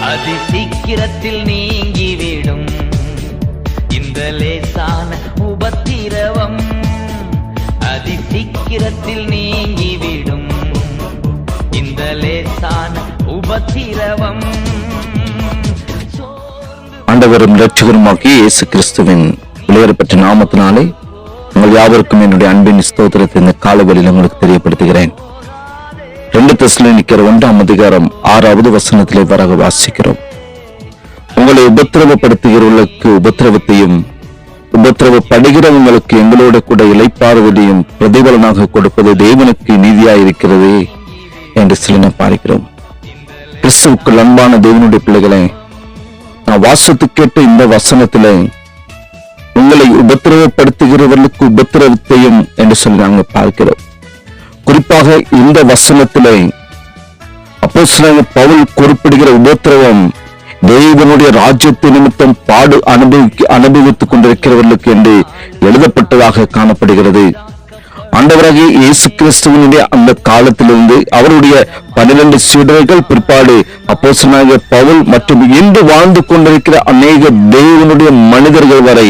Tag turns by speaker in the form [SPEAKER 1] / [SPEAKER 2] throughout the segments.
[SPEAKER 1] அதி சீக்கிரத்தில் நீங்கிவிடும் இந்த லேசான உபத்திரவம். அதி சீக்கிரத்தில் நீங்கிவிடும் இந்த லேசான உபத்திரவம்.
[SPEAKER 2] ஆண்டவரும் இரட்சகருமாகிய இயேசு கிறிஸ்துவின் விலையேறப்பெற்ற நாமத்தினாலே உங்கள் யாவருக்கும் என்னுடைய அன்பின் ஸ்தோத்திரத்தை இந்த காலவெளியில் உங்களுக்கு தெரியப்படுத்துகிறேன். 2 தெசலோனிக்கர் 1:6 வராக வாசிக்கிறோம். உங்களை உபத்திரவப்படுத்துகிறவர்களுக்கு உபத்திரவத்தையும் உபத்திரவப்படுகிறவங்களுக்கு எங்களோட கூட இளைப்பாறுவதையும் பிரதிபலனாக கொடுப்பது தேவனுக்கு நீதியாயிருக்கிறது என்று சில பார்க்கிறோம். கிறிஸ்துவுக்குள் அன்பான தேவனுடைய பிள்ளைகளை, நான் வாசத்து கேட்ட இந்த வசனத்திலே உங்களை உபத்திரவப்படுத்துகிறவர்களுக்கு உபத்திரவத்தையும் என்று சொல்லி நாங்கள் பார்க்கிறோம். குறிப்பாக இந்த வசனத்திலே அப்போஸ்தலனாகிய பவுல் குறிப்பிடுகிற உபத்திரவம் தேவனுடைய ராஜ்யத்தை நிமித்தம் பாடு அனுபவித்துக் கொண்டிருக்கிறவர்களுக்கு என்று எழுதப்பட்டதாக காணப்படுகிறது. ஆண்டவராகிய இயேசு கிறிஸ்துவனுடைய அந்த காலத்திலிருந்து அவருடைய 12 சீடர்கள், பிற்பாடு அப்போஸ்தலனாகிய பவுல் மற்றும் இன்று வாழ்ந்து கொண்டிருக்கிற அநேக தேவனுடைய மனிதர்கள் வரை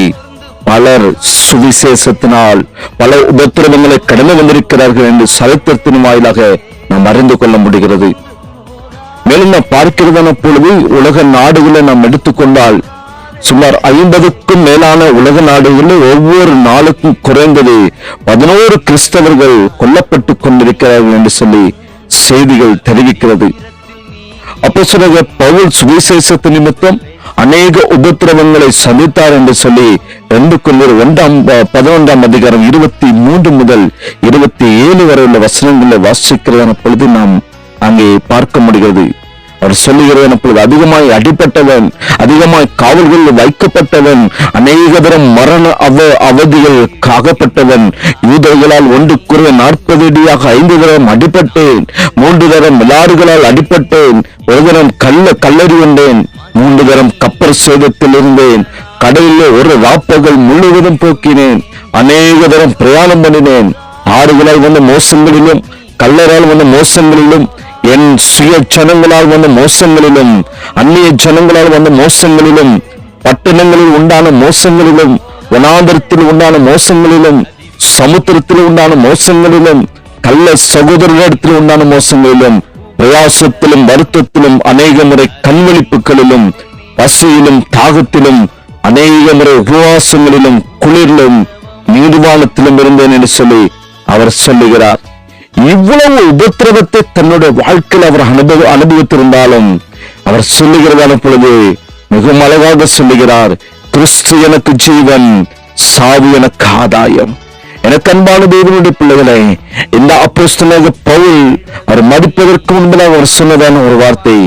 [SPEAKER 2] பலர் சுவிசேஷத்தினால் பல உபத்திரவங்களை கடந்து வந்திருக்கிறார்கள் என்று சரித்திரத்தின் வாயிலாக நாம் அறிந்து கொள்ள முடிகிறது. மேலும் நாம் பார்க்கிறதான பொழுது உலக நாடுகளை நாம் எடுத்துக்கொண்டால் சுமார் 50க்கும் மேலான உலக நாடுகளில் ஒவ்வொரு நாளுக்கும் குறைந்தது 11 கிறிஸ்தவர்கள் கொல்லப்பட்டுக் கொண்டிருக்கிறார்கள் என்று சொல்லி செய்திகள் தெரிவிக்கிறது. அப்போஸ்தலனாகிய பவுல் சுவிசேஷத்து நிமித்தம் அநேக உபத்திரவங்களை சந்தித்தார் என்று சொல்லி 2 கொரிந்தியர் 11:23 முதல் 27 வரை உள்ள வசனங்களை வாசிக்கிறதான பொழுது நாம் அங்கே பார்க்க முடிகிறது. அவர் சொல்லுகிறதன் பொழுது, அதிகமாய் அடிப்பட்டவன், அதிகமாய் காவல்களில் வைக்கப்பட்டவன், அநேக தரம் மரண அவதிகள் அகப்பட்டவன், யூதர்களால் 1 அடியாக 5 தரம் அடிப்பட்டேன், 3 தரம் விளாறுகளால் அடிப்பட்டேன், 1 தரம் கல்லறி வந்தேன், 3 தரம் கப்பல் சேதத்தில் இருந்தேன், கடலில் 1 ராப்பகல் முழுவதும் போக்கினேன், அநேக தரம் பிரயாணம் பண்ணினேன், ஆறுகளால் வந்த மோசங்களிலும் கல்லறால் வந்த மோசங்களிலும் என் சுய ஜனங்களால் வந்த மோசங்களிலும் அந்நிய ஜனங்களால் வந்த மோசங்களிலும் பட்டணங்களில் உண்டான மோசங்களிலும் வனாந்தரத்தில் உண்டான மோசங்களிலும் சமுத்திரத்தில் உண்டான மோசங்களிலும் கள்ள சகோதரத்தில் உண்டான மோசங்களிலும் பிரயாசத்திலும் வருத்தத்திலும் அநேக முறை கண்வெளிப்புகளிலும் பசியிலும் தாகத்திலும் அநேக முறை உபவாசங்களிலும் குளிரிலும் நீர்வானத்திலும் இருந்தேன் என்று சொல்லி அவர் சொல்லுகிறார். இவ்வளவு உபத்திரவத்தை தன்னுடைய வாழ்க்கையில் அவர் அனுபவித்திருந்தாலும் அவர் சொல்லுகிறதான பொழுது மிகவும் அழகாக சொல்லுகிறார், கிறிஸ்து எனக்கு ஜீவன், சாவு எனக்கு ஆதாயம். எனக்கு அன்பான தேவனுடைய பிள்ளைகளை, இந்த அப்போஸ்தலனாகிய பவுல் அவர் மடிப்பதற்கு முன்பதாக அவர் சொன்னதான ஒரு வார்த்தை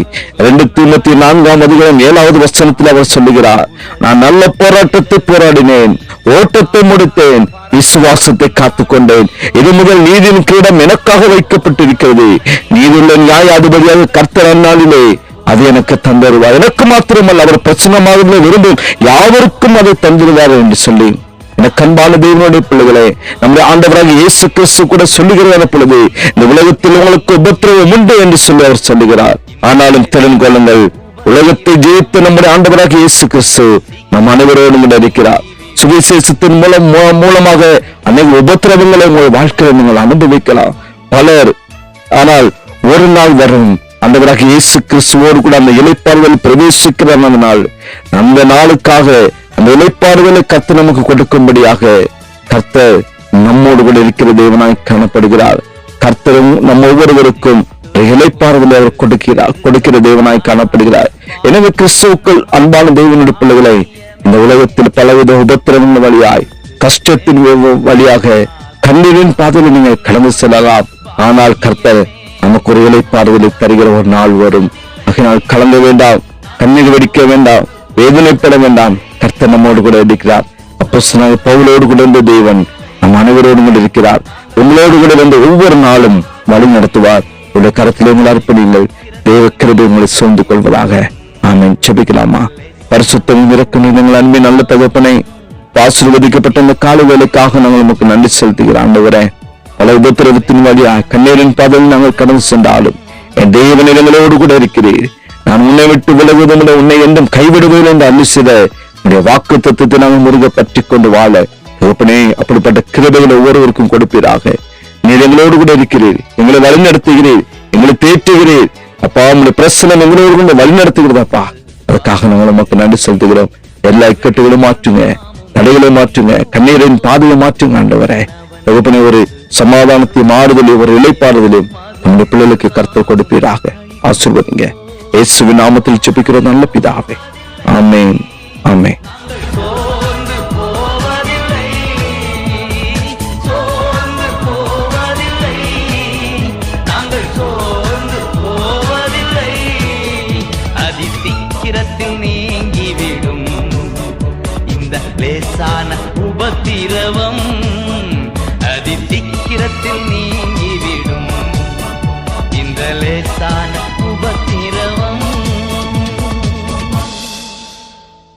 [SPEAKER 2] 2 தீமோத்தேயு 4:7 அவர் சொல்லுகிறார், நான் நல்ல போராட்டத்தை போராடினேன், ஓட்டத்தை முடித்தேன், விசுவாசத்தை காத்துக்கொண்டேன், இது முதல் நீதியின் கிரீடம் எனக்காக வைக்கப்பட்டிருக்கிறது, நீதியுள்ள நியாயாதிபதியாக கர்த்தர் அந்நாளிலே அது எனக்கு தந்தருவார், எனக்கு மாத்திரமல்ல அவர் பிரச்சனமாக விரும்பும் யாவருக்கும் அதை தந்திருவார் என்று சொல்லி, எனக்கு அன்பான தேவனுடைய பிள்ளைகளே, நம்முடைய ஆண்டவராக இயேசு கிறிஸ்து கூட சொல்லுகிற பொழுது, இந்த உலகத்தில் உங்களுக்கு உபத்திரவம் உண்டு என்று சொல்லி அவர் சொல்லுகிறார். ஆனாலும் திறன் கொள்ளுங்கள், உலகத்தை ஜெயித்து நம்முடைய ஆண்டவராக இயேசு கிறிஸ்து நம் அனைவரோடும் இருக்கிறார். சுவிசேஷத்தின் மூலமாக அநேக உபத்திரவங்களை உங்கள் வாழ்க்கையில் நீங்கள் அனுபவிக்கலாம் பலர். ஆனால் ஒரு நாள் வரும், ஆண்டவராக இயேசு கிறிஸ்துவோடு கூட அந்த இளைப்பாறுதல் பிரவேசிக்கிற நாள், அந்த நாளுக்காக அந்த இளைப்பாறுதலை கர்த்தர் நமக்கு கொடுக்கும்படியாக கர்த்தர் நம்மோடு கூட இருக்கிற தேவனாய் காணப்படுகிறார். கர்த்தரும் நம்ம ஒவ்வொருவருக்கும் இளைப்பாறுதலை அவர் கொடுக்கிற தேவனாய் காணப்படுகிறார். எனவே கிறிஸ்துவுக்குள் அன்பான தேவனுடைய பிள்ளைகளை, இந்த உலகத்தில் பலவித உபத்திரவங்கள் வழியாய், கஷ்டத்தின் வழியாக, கண்ணீரின் பாதையில் நீங்கள் கடந்து செல்லலாம். ஆனால் கர்த்தர் நமக்கு ஒரு இளைப்பாறுதலை தருகிற ஒரு நாள் வரும். அதனால் கலங்க வேண்டாம், கண்ணீர் வெடிக்க வேண்டாம், வேதனைப்பட வேண்டாம். கர்த்தர் நம்மோடு கூட இருக்கிறார். அப்போஸ்தலனாகிய பவுலோடு கூட இருந்த தேவன் நம் அனைவரோடு கூட இருக்கிறார். உங்களோடு கூட இருந்த ஒவ்வொரு நாளும் வழி நடத்துவார். உங்களுடைய கரத்திலே உங்கள் அர்ப்பணியுங்கள். தேவ கிருபை உங்களை சூழ்ந்து கொள்வதாக. ஆமென். ஜெபிக்கலாமா? பரிசுத்தம் இறக்கும் நீங்கள் அன்பின் நல்ல தகப்பனை, ஆசீர்வதிக்கப்பட்ட இந்த காலை வேலைக்காக நாங்கள் நமக்கு நன்றி செலுத்துகிறோம். ஆண்டவரே, பல உபத்திரவத்தின் வழியா கண்ணீரின் பாதையில் நாங்கள் கடந்து சென்றாலும் என் தேவன் எங்களோடு கூட இருக்கிறீர். நான் உன்னை விட்டு விலகுவதும் இல்லை, உன்னை என்றும் கைவிடுவதில்லை என்று அருளி செய்த உன்னுடைய வாக்கு தத்துவத்தை நாங்கள் முருக பற்றி கொண்டு வாழ தகப்பனே அப்படிப்பட்ட கிருபைகளை ஒவ்வொருவருக்கும் கொடுப்பீராக. நீர் எங்களோடு கூட இருக்கிறீர், எங்களை வழிநடத்துகிறீர், எங்களை தேற்றுகிறீர் அப்பா. உங்களுடைய பிரசனம் எங்களோடு கூட வழிநடத்துகிறதாப்பா. அதுக்காக நாங்கள் நமக்கு நன்றி செலுத்துகிறோம். எல்லா இக்கட்டுகளும் மாற்றுங்க, தடைகளை மாற்றுங்க, கண்ணீரின் பாதையை மாற்றுங்க ஆண்டவரே. தகப்பனே ஒரு சமாதானத்தையும் ஆறுதலையும் ஒரு இளைப்பாறுதலையும் நம்முடைய பிள்ளைகளுக்கு கர்த்தர் கொடுப்பீராக. ஆசீர்வதிங்க. இயேசுவின் நாமத்தில் ஜெபிக்கிற நல்ல பிதாவே, ஆமென், ஆமென்.
[SPEAKER 1] சோர்ந்து போவதில்லை, சோர்ந்து போவதில்லை, நாங்கள் சோர்ந்து போவதில்லை. அதி சீக்கிரத்தில் நீங்கிவிடும் இந்த லேசான உபத்திரவம், அதி சீக்கிரத்தில்